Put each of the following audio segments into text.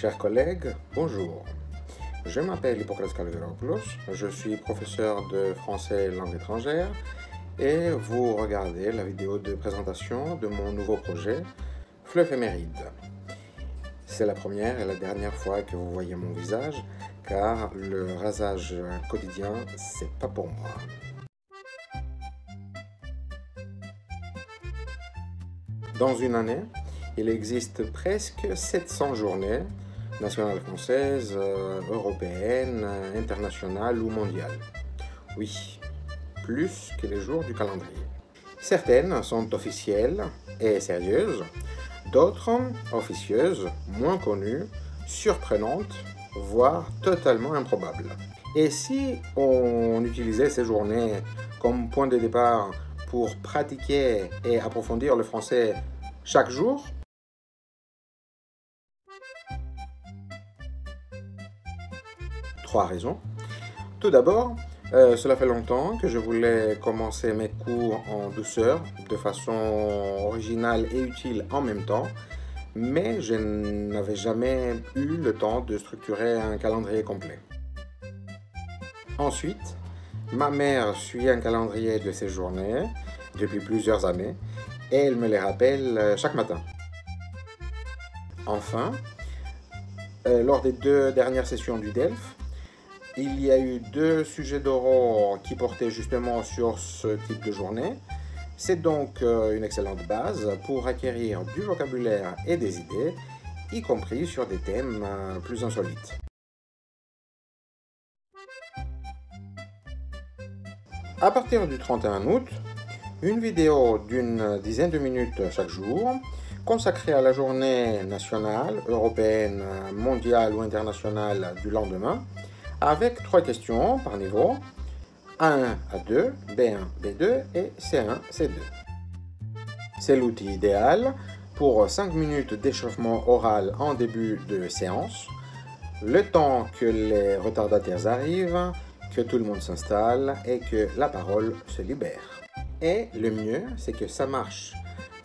Chers collègues, bonjour. Je m'appelle Hippocrates Kalogeropoulos, je suis professeur de français langue étrangère et vous regardez la vidéo de présentation de mon nouveau projet, Fleuve Éphéméride. C'est la première et la dernière fois que vous voyez mon visage car le rasage quotidien, c'est pas pour moi. Dans une année, il existe presque 700 journées, nationales françaises, européennes, internationales ou mondiales. Oui, plus que les jours du calendrier. Certaines sont officielles et sérieuses, d'autres officieuses, moins connues, surprenantes, voire totalement improbables. Et si on utilisait ces journées comme point de départ pour pratiquer et approfondir le français chaque jour? Trois raisons. Tout d'abord, cela fait longtemps que je voulais commencer mes cours en douceur, de façon originale et utile en même temps, mais je n'avais jamais eu le temps de structurer un calendrier complet. Ensuite, ma mère suit un calendrier de ses journées depuis plusieurs années et elle me les rappelle chaque matin. Enfin, lors des 2 dernières sessions du DELF, il y a eu 2 sujets d'oraux qui portaient justement sur ce type de journée. C'est donc une excellente base pour acquérir du vocabulaire et des idées, y compris sur des thèmes plus insolites. À partir du 31 août, une vidéo d'une dizaine de minutes chaque jour, consacrée à la journée nationale, européenne, mondiale ou internationale du lendemain, avec 3 questions par niveau, A1, A2, B1, B2 et C1, C2. C'est l'outil idéal pour 5 minutes d'échauffement oral en début de séance, le temps que les retardataires arrivent, que tout le monde s'installe et que la parole se libère. Et le mieux, c'est que ça marche,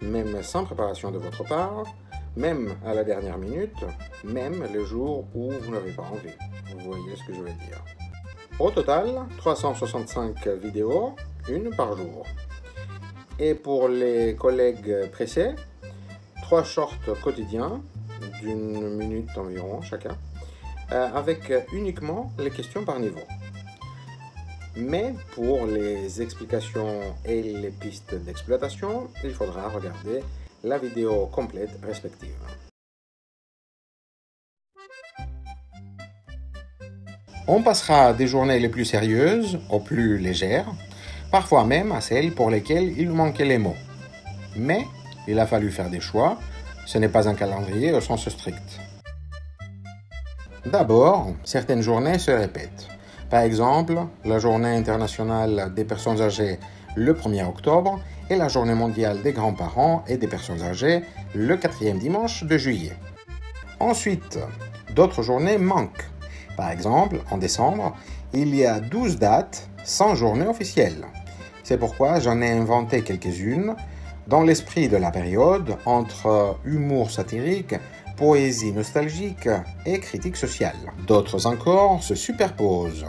même sans préparation de votre part, même à la dernière minute, même le jour où vous n'avez pas envie. Vous voyez ce que je veux dire. Au total, 365 vidéos, une par jour. Et pour les collègues pressés, 3 shorts quotidiens, d'1 minute environ chacun, avec uniquement les questions par niveau. Mais pour les explications et les pistes d'exploitation, il faudra regarder la vidéo complète respective. On passera des journées les plus sérieuses aux plus légères, parfois même à celles pour lesquelles il manquait les mots. Mais il a fallu faire des choix, ce n'est pas un calendrier au sens strict. D'abord, certaines journées se répètent. Par exemple, la journée internationale des personnes âgées le 1er octobre et la journée mondiale des grands-parents et des personnes âgées le 4e dimanche de juillet. Ensuite, d'autres journées manquent. Par exemple, en décembre, il y a 12 dates sans journée officielle. C'est pourquoi j'en ai inventé quelques-unes dans l'esprit de la période entre humour satirique, poésie nostalgique et critique sociale. D'autres encore se superposent.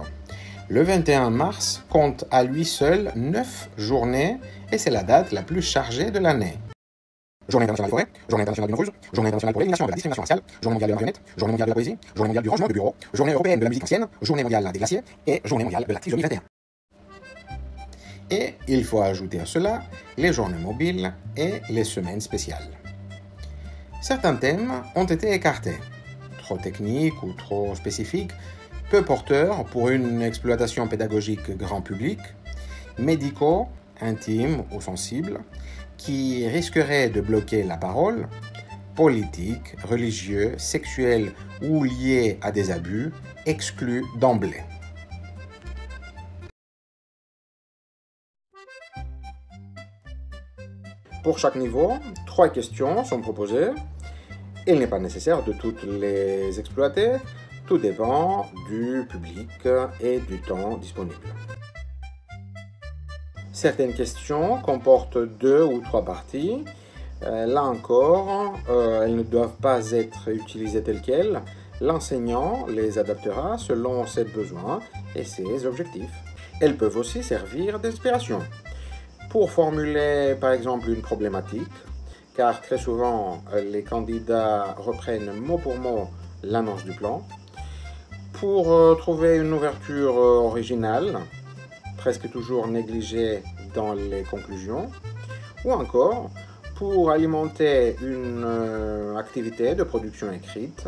Le 21 mars compte à lui seul 9 journées et c'est la date la plus chargée de l'année. Journée internationale des forêts, journée internationale du Nauruze, journée internationale pour l'élimination de la discrimination raciale, journée mondiale de la marionnette, journée mondiale de la poésie, journée mondiale du rangement de bureau, journée européenne de la musique ancienne, journée mondiale des glaciers et journée mondiale de la trisomie 21. Et il faut ajouter à cela les journées mobiles et les semaines spéciales. Certains thèmes ont été écartés, trop techniques ou trop spécifiques, peu porteurs pour une exploitation pédagogique grand public, médicaux, intimes ou sensibles, qui risqueraient de bloquer la parole, politiques, religieux, sexuels ou liés à des abus, exclus d'emblée. Pour chaque niveau, 3 questions sont proposées. Il n'est pas nécessaire de toutes les exploiter, tout dépend du public et du temps disponible. Certaines questions comportent 2 ou 3 parties Là encore, elles ne doivent pas être utilisées telles quelles. L'enseignant les adaptera selon ses besoins et ses objectifs. Elles peuvent aussi servir d'inspiration pour formuler par exemple une problématique, car très souvent les candidats reprennent mot pour mot l'annonce du plan, pour trouver une ouverture originale, presque toujours négligée dans les conclusions, ou encore pour alimenter une activité de production écrite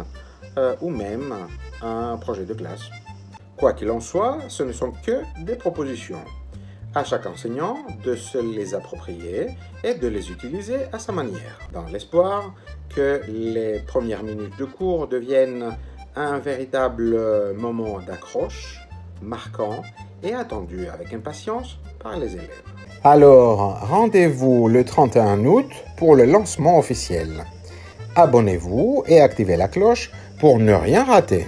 ou même un projet de classe. Quoi qu'il en soit, ce ne sont que des propositions. À chaque enseignant de se les approprier et de les utiliser à sa manière, dans l'espoir que les premières minutes de cours deviennent un véritable moment d'accroche, marquant et attendu avec impatience par les élèves. Alors, rendez-vous le 31 août pour le lancement officiel. Abonnez-vous et activez la cloche pour ne rien rater.